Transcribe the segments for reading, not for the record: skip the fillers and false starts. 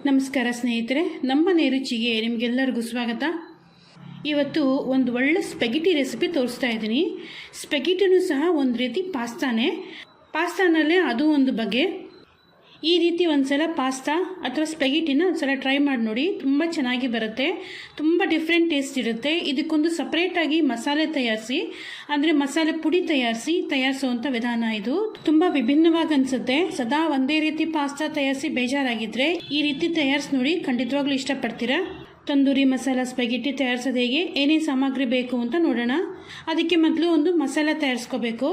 ನಮಸ್ಕಾರ ಸ್ನೇಹಿತರೆ, ನಮ್ಮನೆ ರುಚಿಗೆ ನಿಮಗೆಲ್ಲರಿಗೂ ಸ್ವಾಗತ. ಇವತ್ತು ಒಂದು ಒಳ್ಳೆ ಸ್ಪೆಗಿಟಿ ರೆಸಿಪಿ ತೋರಿಸ್ತಾ ಇದ್ದೀನಿ. ಸ್ಪೆಗಿಟಿನೂ ಸಹ ಒಂದು ರೀತಿ ಪಾಸ್ತಾನಲ್ಲೇ ಅದು ಒಂದು ಬಗೆ. ಈ ರೀತಿ ಒಂದ್ಸಲ ಪಾಸ್ತಾ ಅಥವಾ ಸ್ಪೆಗಿಟಿನ ಒಂದ್ಸಲ ಟ್ರೈ ಮಾಡಿ ನೋಡಿ, ತುಂಬ ಚೆನ್ನಾಗಿ ಬರುತ್ತೆ. ತುಂಬ ಡಿಫ್ರೆಂಟ್ ಟೇಸ್ಟ್ ಇರುತ್ತೆ. ಇದಕ್ಕೊಂದು ಸಪ್ರೇಟಾಗಿ ಮಸಾಲೆ ತಯಾರಿಸಿ, ಅಂದರೆ ಮಸಾಲೆ ಪುಡಿ ತಯಾರಿಸುವಂಥ ವಿಧಾನ ಇದು. ತುಂಬ ವಿಭಿನ್ನವಾಗಿ ಅನಿಸುತ್ತೆ. ಸದಾ ಒಂದೇ ರೀತಿ ಪಾಸ್ತಾ ತಯಾರಿಸಿ ಬೇಜಾರಾಗಿದ್ದರೆ ಈ ರೀತಿ ತಯಾರಿಸಿ ನೋಡಿ, ಖಂಡಿತವಾಗ್ಲೂ ಇಷ್ಟಪಡ್ತೀರಾ. ತಂದೂರಿ ಮಸಾಲ ಸ್ಪೆಗಿಟಿ ತಯಾರಿಸೋದು ಹೇಗೆ, ಏನೇನು ಸಾಮಗ್ರಿ ಬೇಕು ಅಂತ ನೋಡೋಣ. ಅದಕ್ಕೆ ಮೊದಲು ಒಂದು ಮಸಾಲೆ ತಯಾರಿಸ್ಕೋಬೇಕು.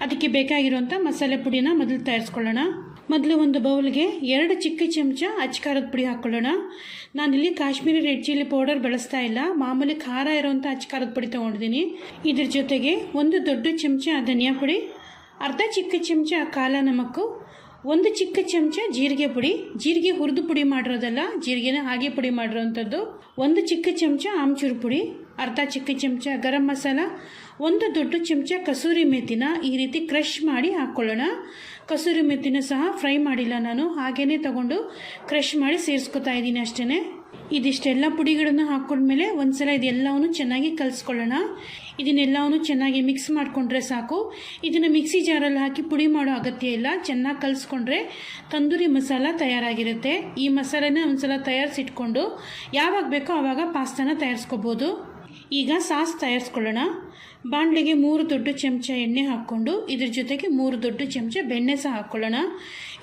ಅದಕ್ಕೆ ಬೇಕಾಗಿರುವಂಥ ಮಸಾಲೆ ಪುಡಿನ ಮೊದಲು ತಯಾರಿಸ್ಕೊಳ್ಳೋಣ. ಮೊದಲು ಒಂದು ಬೌಲ್ಗೆ 2 ಚಿಕ್ಕ ಚಮಚ ಅಚ್ಕಾರದ ಪುಡಿ ಹಾಕ್ಕೊಳ್ಳೋಣ. ನಾನಿಲ್ಲಿ ಕಾಶ್ಮೀರಿ ರೆಡ್ ಚಿಲ್ಲಿ ಪೌಡರ್ ಬಳಸ್ತಾ ಇಲ್ಲ, ಮಾಮೂಲಿ ಖಾರ ಇರೋವಂಥ ಅಚ್ಕಾರದ ಪುಡಿ ತೊಗೊಂಡಿದ್ದೀನಿ. ಇದ್ರ ಜೊತೆಗೆ 1 ದೊಡ್ಡ ಚಮಚ ಧನಿಯಾ ಪುಡಿ, ಅರ್ಧ ಚಿಕ್ಕ ಚಮಚ ಕಾಲ ನಮಕ್ಕು, 1 ಚಿಕ್ಕ ಚಮಚ ಜೀರಿಗೆ ಪುಡಿ. ಜೀರಿಗೆ ಹುರಿದು ಪುಡಿ ಮಾಡಿರೋದಲ್ಲ, ಜೀರಿಗೆನ ಹಾಗೆ ಪುಡಿ ಮಾಡಿರೋವಂಥದ್ದು. 1 ಚಿಕ್ಕ ಚಮಚ ಆಮ್ಚೂರು ಪುಡಿ, ಅರ್ಧ ಚಿಕ್ಕ ಚಮಚ ಗರಂ ಮಸಾಲ, 1 ದೊಡ್ಡ ಚಮಚ ಕಸೂರಿ ಮೆಥಿನ ಈ ರೀತಿ ಕ್ರಷ್ ಮಾಡಿ ಹಾಕ್ಕೊಳ್ಳೋಣ. ಕಸೂರಿ ಮೆಥಿನ ಸಹ ಫ್ರೈ ಮಾಡಿಲ್ಲ ನಾನು, ಹಾಗೇ ತಗೊಂಡು ಕ್ರಷ್ ಮಾಡಿ ಸೇರಿಸ್ಕೊತಾ ಇದ್ದೀನಿ ಅಷ್ಟೇ. ಇದಿಷ್ಟೆಲ್ಲ ಪುಡಿಗಳನ್ನು ಹಾಕ್ಕೊಂಡ್ಮೇಲೆ ಒಂದ್ಸಲ ಇದೆಲ್ಲವೂ ಚೆನ್ನಾಗಿ ಕಲಿಸ್ಕೊಳ್ಳೋಣ. ಇದನ್ನೆಲ್ಲವೂ ಚೆನ್ನಾಗಿ ಮಿಕ್ಸ್ ಮಾಡಿಕೊಂಡ್ರೆ ಸಾಕು. ಇದನ್ನು ಮಿಕ್ಸಿ ಜಾರಲ್ಲಿ ಹಾಕಿ ಪುಡಿ ಮಾಡೋ ಅಗತ್ಯ ಇಲ್ಲ. ಚೆನ್ನಾಗಿ ಕಲಿಸ್ಕೊಂಡ್ರೆ ತಂದೂರಿ ಮಸಾಲ ತಯಾರಾಗಿರುತ್ತೆ. ಈ ಮಸಾಲೆನ ಒಂದ್ಸಲ ತಯಾರಿಸಿಟ್ಕೊಂಡು ಯಾವಾಗ ಬೇಕೋ ಆವಾಗ ಪಾಸ್ತಾನ ತಯಾರಿಸ್ಕೋಬೋದು. ಈಗ ಸಾಸ್ ತಯಾರಿಸ್ಕೊಳ್ಳೋಣ. ಬಾಣಲೆಗೆ 3 ದೊಡ್ಡ ಚಮಚ ಎಣ್ಣೆ ಹಾಕ್ಕೊಂಡು ಇದ್ರ ಜೊತೆಗೆ 3 ದೊಡ್ಡ ಚಮಚ ಬೆಣ್ಣೆ ಸಹ ಹಾಕ್ಕೊಳ್ಳೋಣ.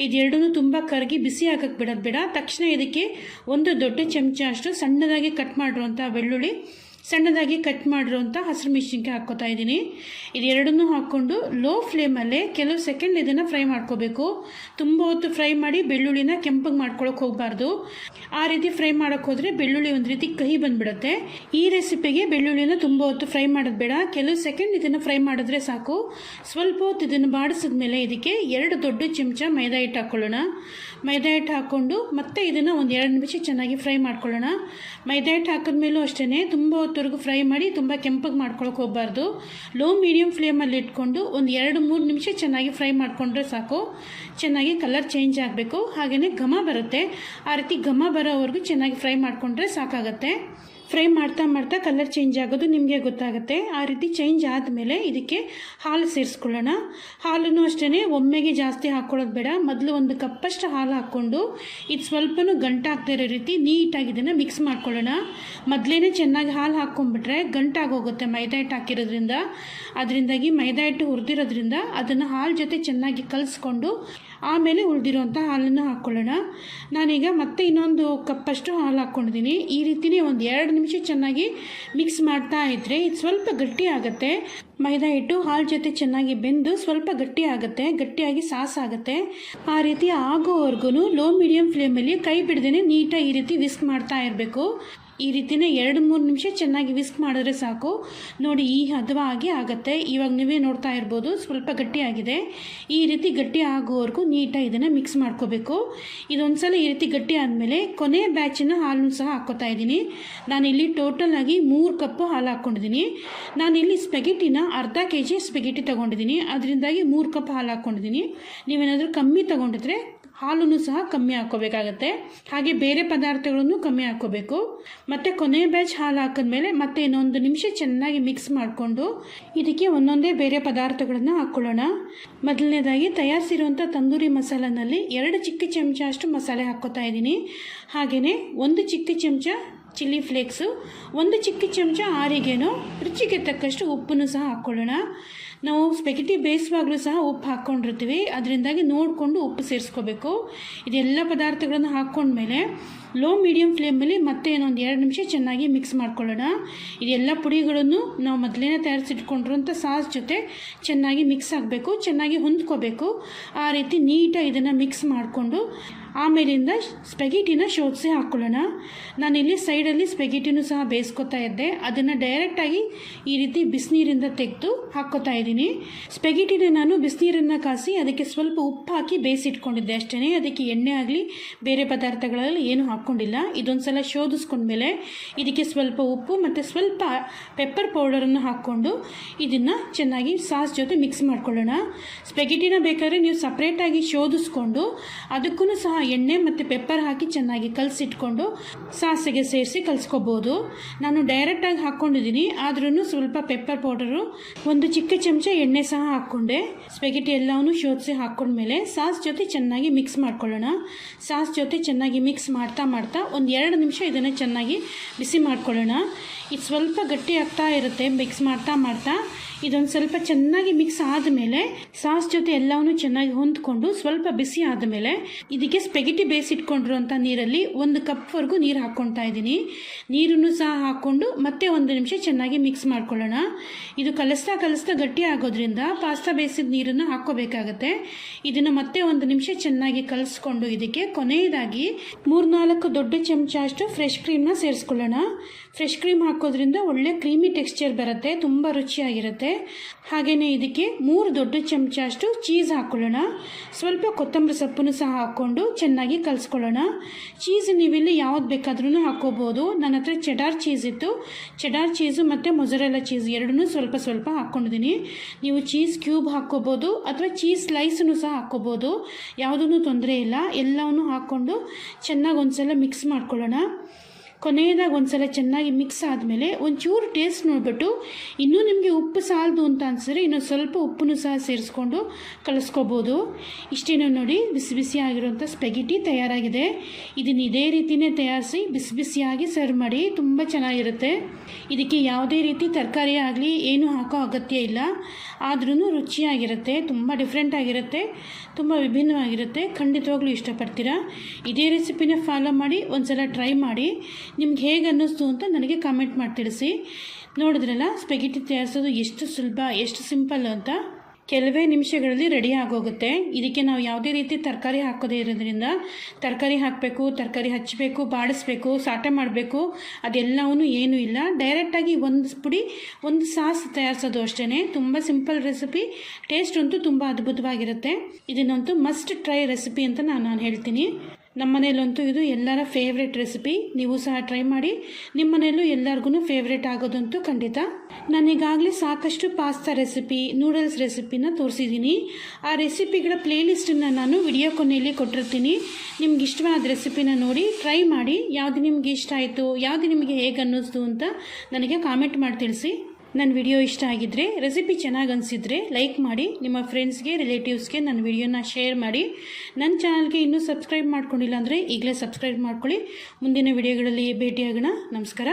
ಇದೆರಡೂ ತುಂಬ ಕರಗಿ ಬಿಸಿ ಆಗಕ್ಕೆ ಬಿಡೋದು ಬೇಡ. ತಕ್ಷಣ ಇದಕ್ಕೆ 1 ದೊಡ್ಡ ಚಮಚ ಅಷ್ಟು ಸಣ್ಣದಾಗಿ ಕಟ್ ಮಾಡಿರುವಂಥ ಬೆಳ್ಳುಳ್ಳಿ, ಸಣ್ಣದಾಗಿ ಕಟ್ ಮಾಡಿರುವಂಥ ಹಸಿರು ಮೆಣಸಿನ್ಕಾಯಿ ಹಾಕ್ಕೋತಾ ಇದ್ದೀನಿ. ಇದೆರಡನ್ನೂ ಹಾಕ್ಕೊಂಡು ಲೋ ಫ್ಲೇಮಲ್ಲೇ ಕೆಲವು ಸೆಕೆಂಡ್ ಇದನ್ನು ಫ್ರೈ ಮಾಡ್ಕೋಬೇಕು. ತುಂಬ ಹೊತ್ತು ಫ್ರೈ ಮಾಡಿ ಬೆಳ್ಳುಳ್ಳಿನ ಕೆಂಪಗೆ ಮಾಡ್ಕೊಳಕ್ಕೆ ಹೋಗಬಾರ್ದು. ಆ ರೀತಿ ಫ್ರೈ ಮಾಡೋಕ್ಕೆ ಹೋದರೆ ಬೆಳ್ಳುಳ್ಳಿ ಒಂದು ರೀತಿ ಕಹಿ ಬಂದುಬಿಡುತ್ತೆ. ಈ ರೆಸಿಪಿಗೆ ಬೆಳ್ಳುಳ್ಳಿನ ತುಂಬ ಹೊತ್ತು ಫ್ರೈ ಮಾಡೋದು ಬೇಡ, ಕೆಲವು ಸೆಕೆಂಡ್ ಇದನ್ನು ಫ್ರೈ ಮಾಡಿದ್ರೆ ಸಾಕು. ಸ್ವಲ್ಪ ಹೊತ್ತು ಇದನ್ನು ಬಾಡಿಸಿದ್ಮೇಲೆ ಇದಕ್ಕೆ 2 ದೊಡ್ಡ ಚಮಚ ಮೈದಾ ಹಿಟ್ಟು ಹಾಕ್ಕೊಳ್ಳೋಣ. ಮೈದಾ ಹಿಟ್ಟು ಹಾಕ್ಕೊಂಡು ಮತ್ತೆ ಇದನ್ನು ಒಂದು 2 ನಿಮಿಷ ಚೆನ್ನಾಗಿ ಫ್ರೈ ಮಾಡ್ಕೊಳ್ಳೋಣ. ಮೈದಾ ಹಿಟ್ಟು ಹಾಕಿದ್ಮೇಲೂ ಅಷ್ಟೇ ತುಂಬ ಹೊತ್ತವರೆಗೂ ಫ್ರೈ ಮಾಡಿ ತುಂಬ ಕೆಂಪಗೆ ಮಾಡ್ಕೊಳಕ್ಕೆ ಹೋಗಬಾರ್ದು. ಲೋ ಮೀಡಿಯಂ ಫ್ಲೇಮಲ್ಲಿ ಇಟ್ಕೊಂಡು ಒಂದು 2-3 ನಿಮಿಷ ಚೆನ್ನಾಗಿ ಫ್ರೈ ಮಾಡಿಕೊಂಡ್ರೆ ಸಾಕು. ಚೆನ್ನಾಗಿ ಕಲರ್ ಚೇಂಜ್ ಆಗಬೇಕು, ಹಾಗೆಯೇ ಘಮ ಬರುತ್ತೆ. ಆ ರೀತಿ ಘಮ ಬರೋವರೆಗೂ ಚೆನ್ನಾಗಿ ಫ್ರೈ ಮಾಡಿಕೊಂಡ್ರೆ ಸಾಕಾಗತ್ತೆ. ಫ್ರೈ ಮಾಡ್ತಾ ಮಾಡ್ತಾ ಕಲರ್ ಚೇಂಜ್ ಆಗೋದು ನಿಮಗೆ ಗೊತ್ತಾಗುತ್ತೆ. ಆ ರೀತಿ ಚೇಂಜ್ ಆದಮೇಲೆ ಇದಕ್ಕೆ ಹಾಲು ಸೇರಿಸ್ಕೊಳ್ಳೋಣ. ಹಾಲನ್ನು ಅಷ್ಟೇ ಒಮ್ಮೆಗೆ ಜಾಸ್ತಿ ಹಾಕ್ಕೊಳ್ಳೋದು ಬೇಡ. ಮೊದಲು 1 ಕಪ್ಪಷ್ಟು ಹಾಲು ಹಾಕ್ಕೊಂಡು ಇದು ಸ್ವಲ್ಪನೂ ಗಂಟಾಗದೇ ಇರೋ ರೀತಿ ನೀಟಾಗಿ ಇದನ್ನು ಮಿಕ್ಸ್ ಮಾಡ್ಕೊಳ್ಳೋಣ. ಮೊದಲೇ ಚೆನ್ನಾಗಿ ಹಾಲು ಹಾಕ್ಕೊಂಡ್ಬಿಟ್ರೆ ಗಂಟಾಗೋಗುತ್ತೆ ಮೈದಾ ಹಿಟ್ಟು ಹಾಕಿರೋದ್ರಿಂದ. ಅದರಿಂದಾಗಿ ಮೈದಾ ಹಿಟ್ಟು ಹುರಿದಿರೋದ್ರಿಂದ ಅದನ್ನು ಹಾಲು ಜೊತೆ ಚೆನ್ನಾಗಿ ಕಲಿಸ್ಕೊಂಡು ಆಮೇಲೆ ಉಳಿದಿರೋಂಥ ಹಾಲನ್ನು ಹಾಕ್ಕೊಳ್ಳೋಣ. ನಾನೀಗ ಮತ್ತೆ ಇನ್ನೊಂದು ಕಪ್ಪಷ್ಟು ಹಾಲು ಹಾಕ್ಕೊಂಡಿದ್ದೀನಿ. ಈ ರೀತಿಯೇ ಒಂದು 2 ನಿಮಿಷ ಚೆನ್ನಾಗಿ ಮಿಕ್ಸ್ ಮಾಡ್ತಾ ಇದ್ದರೆ ಇದು ಸ್ವಲ್ಪ ಗಟ್ಟಿ ಆಗುತ್ತೆ. ಮೈದಾ ಹಿಟ್ಟು ಹಾಲು ಜೊತೆ ಚೆನ್ನಾಗಿ ಬೆಂದು ಸ್ವಲ್ಪ ಗಟ್ಟಿ ಆಗುತ್ತೆ, ಗಟ್ಟಿಯಾಗಿ ಸಾಸಾಗುತ್ತೆ. ಆ ರೀತಿ ಆಗೋವರೆಗೂ ಲೋ ಮೀಡಿಯಂ ಫ್ಲೇಮಲ್ಲಿ ಕೈ ಬಿಡದೇ ನೀಟಾಗಿ ಈ ರೀತಿ ವಿಸ್ಕ್ ಮಾಡ್ತಾ ಇರಬೇಕು. ಈ ರೀತಿನೇ 2-3 ನಿಮಿಷ ಚೆನ್ನಾಗಿ ವಿಸ್ಕ್ ಮಾಡಿದ್ರೆ ಸಾಕು. ನೋಡಿ, ಈ ಹದವಾಗಿ ಆಗುತ್ತೆ. ಇವಾಗ ನೀವೇ ನೋಡ್ತಾ ಇರ್ಬೋದು, ಸ್ವಲ್ಪ ಗಟ್ಟಿಯಾಗಿದೆ. ಈ ರೀತಿ ಗಟ್ಟಿ ಆಗೋವರೆಗೂ ನೀಟಾಗಿ ಇದನ್ನು ಮಿಕ್ಸ್ ಮಾಡ್ಕೋಬೇಕು. ಇದೊಂದ್ಸಲ ಈ ರೀತಿ ಗಟ್ಟಿ ಆದಮೇಲೆ ಕೊನೆ ಬ್ಯಾಚಿನ ಹಾಲನ್ನು ಸಹ ಹಾಕ್ಕೋತಾ ಇದ್ದೀನಿ. ನಾನಿಲ್ಲಿ ಟೋಟಲ್ ಆಗಿ 3 ಕಪ್ಪು ಹಾಲು ಹಾಕ್ಕೊಂಡಿದ್ದೀನಿ. ನಾನಿಲ್ಲಿ ಸ್ಪೆಗಿಟಿನ ಅರ್ಧ kg ಸ್ಪೆಗಿಟಿ ತೊಗೊಂಡಿದ್ದೀನಿ, ಅದರಿಂದಾಗಿ 3 ಕಪ್ ಹಾಲು ಹಾಕ್ಕೊಂಡಿದ್ದೀನಿ. ನೀವೇನಾದರೂ ಕಮ್ಮಿ ತೊಗೊಂಡಿದ್ರೆ ಹಾಲನ್ನು ಸಹ ಕಮ್ಮಿ ಹಾಕ್ಕೋಬೇಕಾಗತ್ತೆ. ಹಾಗೆ ಬೇರೆ ಪದಾರ್ಥಗಳನ್ನು ಕಮ್ಮಿ ಹಾಕ್ಕೋಬೇಕು. ಮತ್ತು ಕೊನೆ ಬ್ಯಾಚ್ ಹಾಲು ಹಾಕಿದ್ಮೇಲೆ ಮತ್ತೆ ಇನ್ನೊಂದು ನಿಮಿಷ ಚೆನ್ನಾಗಿ ಮಿಕ್ಸ್ ಮಾಡಿಕೊಂಡು ಇದಕ್ಕೆ ಒಂದೊಂದೇ ಬೇರೆ ಪದಾರ್ಥಗಳನ್ನು ಹಾಕ್ಕೊಳ್ಳೋಣ. ಮೊದಲನೇದಾಗಿ ತಯಾರಿಸಿರುವಂಥ ತಂದೂರಿ ಮಸಾಲನಲ್ಲಿ 2 ಚಿಕ್ಕ ಚಮಚ ಅಷ್ಟು ಮಸಾಲೆ ಹಾಕ್ಕೋತಾ ಇದ್ದೀನಿ. ಹಾಗೆಯೇ 1 ಚಿಕ್ಕ ಚಮಚ ಚಿಲ್ಲಿ ಫ್ಲೇಕ್ಸು, 1 ಚಿಕ್ಕ ಚಮಚ ಆರಿಗೆನೋ, ರುಚಿಗೆ ತಕ್ಕಷ್ಟು ಉಪ್ಪನ್ನು ಸಹ ಹಾಕ್ಕೊಳ್ಳೋಣ. ನಾವು ಸ್ಪೆಗಿಟಿ ಬೇಯಿಸುವಾಗಲೂ ಸಹ ಉಪ್ಪು ಹಾಕ್ಕೊಂಡಿರ್ತೀವಿ, ಅದರಿಂದಾಗಿ ನೋಡಿಕೊಂಡು ಉಪ್ಪು ಸೇರಿಸ್ಕೋಬೇಕು. ಇದೆಲ್ಲ ಪದಾರ್ಥಗಳನ್ನು ಹಾಕ್ಕೊಂಡ್ಮೇಲೆ ಲೋ ಮೀಡಿಯಂ ಫ್ಲೇಮಲ್ಲಿ ಮತ್ತೆ ಇನ್ನೊಂದು 2 ನಿಮಿಷ ಚೆನ್ನಾಗಿ ಮಿಕ್ಸ್ ಮಾಡ್ಕೊಳ್ಳೋಣ. ಇದೆಲ್ಲ ಪುಡಿಗಳನ್ನು ನಾವು ಮೊದಲೇ ತಯಾರಿಸಿಟ್ಕೊಂಡಿರೋಂಥ ಸಾಸ್ ಜೊತೆ ಚೆನ್ನಾಗಿ ಮಿಕ್ಸ್ ಆಗಬೇಕು, ಚೆನ್ನಾಗಿ ಹೊಂದ್ಕೋಬೇಕು. ಆ ರೀತಿ ನೀಟಾಗಿ ಇದನ್ನು ಮಿಕ್ಸ್ ಮಾಡಿಕೊಂಡು ಆಮೇಲಿಂದ ಸ್ಪೆಗಿಟಿನ ಶೋಧಿಸಿ ಹಾಕ್ಕೊಳ್ಳೋಣ. ನಾನಿಲ್ಲಿ ಸೈಡಲ್ಲಿ ಸ್ಪೆಗಿಟಿನೂ ಸಹ ಬೇಯಿಸ್ಕೊತಾ ಇದ್ದೆ, ಅದನ್ನು ಡೈರೆಕ್ಟಾಗಿ ಈ ರೀತಿ ಬಿಸಿನೀರಿಂದ ತೆಗೆದು ಹಾಕ್ಕೋತಾ ಇದ್ದೀನಿ. ಸ್ಪೆಗಿಟಿನ ನಾನು ಬಿಸಿನೀರನ್ನು ಕಾಸಿ ಅದಕ್ಕೆ ಸ್ವಲ್ಪ ಉಪ್ಪು ಹಾಕಿ ಬೇಯಿಸಿಟ್ಕೊಂಡಿದ್ದೆ ಅಷ್ಟೇ. ಅದಕ್ಕೆ ಎಣ್ಣೆ ಆಗಲಿ ಬೇರೆ ಪದಾರ್ಥಗಳಲ್ಲಿ ಏನು ಹಾಕ್ಕೊಂಡಿಲ್ಲ. ಇದೊಂದು ಸಲ ಶೋಧಿಸ್ಕೊಂಡ್ಮೇಲೆ ಇದಕ್ಕೆ ಸ್ವಲ್ಪ ಉಪ್ಪು ಮತ್ತು ಸ್ವಲ್ಪ ಪೆಪ್ಪರ್ ಪೌಡರನ್ನು ಹಾಕ್ಕೊಂಡು ಇದನ್ನು ಚೆನ್ನಾಗಿ ಸಾಸ್ ಜೊತೆ ಮಿಕ್ಸ್ ಮಾಡ್ಕೊಳ್ಳೋಣ. ಸ್ಪೆಗಿಟಿನ ಬೇಕಾದ್ರೆ ನೀವು ಸಪ್ರೇಟಾಗಿ ಶೋಧಿಸ್ಕೊಂಡು ಅದಕ್ಕೂ ಸಹ ಎಣ್ಣೆ ಮತ್ತು ಪೆಪ್ಪರ್ ಹಾಕಿ ಚೆನ್ನಾಗಿ ಕಲಸಿಟ್ಕೊಂಡು ಸಾಸಿಗೆ ಸೇರಿಸಿ ಕಲಿಸ್ಕೋಬೋದು. ನಾನು ಡೈರೆಕ್ಟಾಗಿ ಹಾಕ್ಕೊಂಡಿದ್ದೀನಿ, ಆದ್ರೂ ಸ್ವಲ್ಪ ಪೆಪ್ಪರ್ ಪೌಡರು, ಒಂದು ಚಿಕ್ಕ ಚಮಚ ಎಣ್ಣೆ ಸಹ ಹಾಕ್ಕೊಂಡೆ. ಸ್ಪೆಗೆಟಿ ಎಲ್ಲವನ್ನೂ ಶೋಧಿಸಿ ಹಾಕ್ಕೊಂಡ್ಮೇಲೆ ಸಾಸ್ ಜೊತೆ ಚೆನ್ನಾಗಿ ಮಿಕ್ಸ್ ಮಾಡ್ಕೊಳ್ಳೋಣ. ಸಾಸ್ ಜೊತೆ ಚೆನ್ನಾಗಿ ಮಿಕ್ಸ್ ಮಾಡ್ತಾ ಒಂದು 2 ನಿಮಿಷ ಇದನ್ನು ಚೆನ್ನಾಗಿ ಬಿಸಿ ಮಾಡ್ಕೊಳ್ಳೋಣ. ಇದು ಸ್ವಲ್ಪ ಗಟ್ಟಿ ಆಗ್ತಾ ಇರುತ್ತೆ. ಮಿಕ್ಸ್ ಮಾಡ್ತಾ ಇದೊಂದು ಸ್ವಲ್ಪ ಚೆನ್ನಾಗಿ ಮಿಕ್ಸ್ ಆದಮೇಲೆ ಸಾಸ್ ಜೊತೆ ಎಲ್ಲವನ್ನೂ ಚೆನ್ನಾಗಿ ಹೊಂದ್ಕೊಂಡು ಸ್ವಲ್ಪ ಬಿಸಿ ಆದಮೇಲೆ ಇದಕ್ಕೆ ಸ್ಪೆಗೆಟಿ ಬೇಯಿಸಿಟ್ಕೊಂಡಿರುವಂಥ ನೀರಲ್ಲಿ 1 ಕಪ್ವರೆಗೂ ನೀರು ಹಾಕ್ಕೊಳ್ತಾ ಇದ್ದೀನಿ. ನೀರನ್ನು ಸಹ ಹಾಕ್ಕೊಂಡು ಮತ್ತೆ 1 ನಿಮಿಷ ಚೆನ್ನಾಗಿ ಮಿಕ್ಸ್ ಮಾಡ್ಕೊಳ್ಳೋಣ. ಇದು ಕಲಿಸ್ತಾ ಗಟ್ಟಿ ಆಗೋದ್ರಿಂದ ಪಾಸ್ತಾ ಬೇಯಿಸಿದ ನೀರನ್ನು ಹಾಕ್ಕೋಬೇಕಾಗತ್ತೆ. ಇದನ್ನು ಮತ್ತೆ 1 ನಿಮಿಷ ಚೆನ್ನಾಗಿ ಕಲಿಸ್ಕೊಂಡು ಇದಕ್ಕೆ ಕೊನೆಯದಾಗಿ 3-4 ದೊಡ್ಡ ಚಮಚ ಅಷ್ಟು ಫ್ರೆಶ್ ಕ್ರೀಮ್ನ ಸೇರಿಸ್ಕೊಳ್ಳೋಣ. ಫ್ರೆಶ್ ಕ್ರೀಮ್ ಹಾಕೋದ್ರಿಂದ ಒಳ್ಳೆ ಕ್ರೀಮಿ ಟೆಕ್ಸ್ಚರ್ ಬರುತ್ತೆ, ತುಂಬ ರುಚಿಯಾಗಿರುತ್ತೆ. ಹಾಗೆಯೇ ಇದಕ್ಕೆ 3 ದೊಡ್ಡ ಚಮಚ ಅಷ್ಟು ಚೀಸ್ ಹಾಕ್ಕೊಳ್ಳೋಣ. ಸ್ವಲ್ಪ ಕೊತ್ತಂಬರಿ ಸೊಪ್ಪನ್ನು ಸಹ ಹಾಕ್ಕೊಂಡು ಚೆನ್ನಾಗಿ ಕಲಿಸ್ಕೊಳ್ಳೋಣ. ಚೀಸ್ ನೀವಿಲ್ಲಿ ಯಾವ್ದು ಬೇಕಾದ್ರೂ ಹಾಕ್ಕೋಬೋದು. ನನ್ನ ಹತ್ರ ಚೆಡಾರ್ ಚೀಸ್ ಇತ್ತು. ಚೆಡಾರ್ ಚೀಸು ಮತ್ತು ಮೊಜರೆಲ್ಲಾ ಚೀಸ್ ಎರಡನ್ನೂ ಸ್ವಲ್ಪ ಹಾಕ್ಕೊಂಡಿದ್ದೀನಿ. ನೀವು ಚೀಸ್ ಕ್ಯೂಬ್ ಹಾಕ್ಕೋಬೋದು ಅಥವಾ ಚೀಸ್ ಸ್ಲೈಸನ್ನು ಸಹ ಹಾಕ್ಕೋಬೋದು, ಯಾವುದೂ ತೊಂದರೆ ಇಲ್ಲ. ಎಲ್ಲವನ್ನು ಹಾಕ್ಕೊಂಡು ಚೆನ್ನಾಗಿ ಒಂದ್ಸಲ ಮಿಕ್ಸ್ ಮಾಡ್ಕೊಳ್ಳೋಣ. ಕೊನೆಯದಾಗಿ ಒಂದ್ಸಲ ಚೆನ್ನಾಗಿ ಮಿಕ್ಸ್ ಆದಮೇಲೆ ಒಂಚೂರು ಟೇಸ್ಟ್ ನೋಡಿಬಿಟ್ಟು ಇನ್ನೂ ನಿಮಗೆ ಉಪ್ಪು ಸಾಲದು ಅಂತ ಅನಿಸಿದ್ರೆ ಇನ್ನೊಂದು ಸ್ವಲ್ಪ ಉಪ್ಪನ್ನು ಸಹ ಸೇರಿಸ್ಕೊಂಡು ಕಲಿಸ್ಕೋಬೋದು. ಇಷ್ಟೇನೋ ನೋಡಿ, ಬಿಸಿ ಆಗಿರುವಂಥ ಸ್ಪೆಗೆಟಿ ತಯಾರಾಗಿದೆ. ಇದನ್ನು ಇದೇ ರೀತಿಯೇ ತಯಾರಿಸಿ ಬಿಸಿಯಾಗಿ ಸರ್ವ್ ಮಾಡಿ, ತುಂಬ ಚೆನ್ನಾಗಿರುತ್ತೆ. ಇದಕ್ಕೆ ಯಾವುದೇ ರೀತಿ ತರಕಾರಿ ಆಗಲಿ ಏನು ಹಾಕೋ ಅಗತ್ಯ ಇಲ್ಲ, ಆದ್ರೂ ರುಚಿಯಾಗಿರುತ್ತೆ. ತುಂಬ ಡಿಫ್ರೆಂಟ್ ಆಗಿರುತ್ತೆ, ತುಂಬ ವಿಭಿನ್ನವಾಗಿರುತ್ತೆ. ಖಂಡಿತವಾಗ್ಲೂ ಇಷ್ಟಪಡ್ತೀರಾ. ಇದೇ ರೆಸಿಪಿನ ಫಾಲೋ ಮಾಡಿ ಒಂದ್ಸಲ ಟ್ರೈ ಮಾಡಿ. ನಿಮ್ಗೆ ಹೇಗೆ ಅನ್ನಿಸ್ತು ಅಂತ ನನಗೆ ಕಾಮೆಂಟ್ ಮಾಡಿ ತಿಳಿಸಿ. ನೋಡಿದ್ರಲ್ಲ, ಸ್ಪೆಗೆಟಿ ತಯಾರಿಸೋದು ಎಷ್ಟು ಸುಲಭ, ಎಷ್ಟು ಸಿಂಪಲ್ ಅಂತ. ಕೆಲವೇ ನಿಮಿಷಗಳಲ್ಲಿ ರೆಡಿ ಆಗೋಗುತ್ತೆ. ಇದಕ್ಕೆ ನಾವು ಯಾವುದೇ ರೀತಿ ತರಕಾರಿ ಹಾಕೋದೇ ಇರೋದ್ರಿಂದ ತರಕಾರಿ ಹಾಕಬೇಕು, ತರಕಾರಿ ಹಚ್ಚಬೇಕು, ಬಾಡಿಸ್ಬೇಕು, ಸಾಟೆ ಮಾಡಬೇಕು, ಅದೆಲ್ಲವೂ ಏನೂ ಇಲ್ಲ. ಡೈರೆಕ್ಟಾಗಿ ಒಂದು ಸಾಸ್ ತಯಾರಿಸೋದು ಅಷ್ಟೇ. ತುಂಬ ಸಿಂಪಲ್ ರೆಸಿಪಿ, ಟೇಸ್ಟ್ ಅಂತೂ ತುಂಬ ಅದ್ಭುತವಾಗಿರುತ್ತೆ. ಇದನ್ನಂತೂ ಮಸ್ಟ್ ಟ್ರೈ ರೆಸಿಪಿ ಅಂತ ನಾನು ಹೇಳ್ತೀನಿ. ನಮ್ಮ ಮನೇಲಂತೂ ಇದು ಎಲ್ಲರ ಫೇವ್ರೆಟ್ ರೆಸಿಪಿ. ನೀವು ಸಹ ಟ್ರೈ ಮಾಡಿ. ನಿಮ್ಮ ಮನೆಯಲ್ಲೂ ಎಲ್ಲರಿಗೂ ಫೇವ್ರೆಟ್ ಆಗೋದಂತೂ ಖಂಡಿತ. ನಾನೀಗಾಗಲೇ ಸಾಕಷ್ಟು ಪಾಸ್ತಾ ರೆಸಿಪಿ, ನೂಡಲ್ಸ್ ರೆಸಿಪಿನ ತೋರಿಸಿದ್ದೀನಿ. ಆ ರೆಸಿಪಿಗಳ ಪ್ಲೇಲಿಸ್ಟನ್ನು ನಾನು ವಿಡಿಯೋ ಕೊನೆಯಲ್ಲಿ ಕೊಟ್ಟಿರ್ತೀನಿ. ನಿಮ್ಗೆ ಇಷ್ಟವಾದ ರೆಸಿಪಿನ ನೋಡಿ ಟ್ರೈ ಮಾಡಿ. ಯಾವುದು ನಿಮಗೆ ಇಷ್ಟ ಆಯಿತು, ಯಾವುದು ನಿಮಗೆ ಹೇಗೆ ಅನ್ನಿಸ್ತು ಅಂತ ನನಗೆ ಕಾಮೆಂಟ್ ಮಾಡಿ ತಿಳಿಸಿ. ನನ್ನ ವಿಡಿಯೋ ಇಷ್ಟ ಆಗಿದ್ದರೆ, ರೆಸಿಪಿ ಚೆನ್ನಾಗಿ ಅನಿಸಿದರೆ ಲೈಕ್ ಮಾಡಿ. ನಿಮ್ಮ ಫ್ರೆಂಡ್ಸ್ಗೆ, ರಿಲೇಟಿವ್ಸ್ಗೆ ನನ್ನ ವಿಡಿಯೋನ ಶೇರ್ ಮಾಡಿ. ನನ್ನ ಚಾನಲ್ಗೆ ಇನ್ನೂ ಸಬ್ಸ್ಕ್ರೈಬ್ ಮಾಡ್ಕೊಂಡಿಲ್ಲ ಅಂದರೆ ಈಗಲೇ ಸಬ್ಸ್ಕ್ರೈಬ್ ಮಾಡ್ಕೊಳ್ಳಿ. ಮುಂದಿನ ವಿಡಿಯೋಗಳಲ್ಲಿ ಭೇಟಿಯಾಗೋಣ. ನಮಸ್ಕಾರ.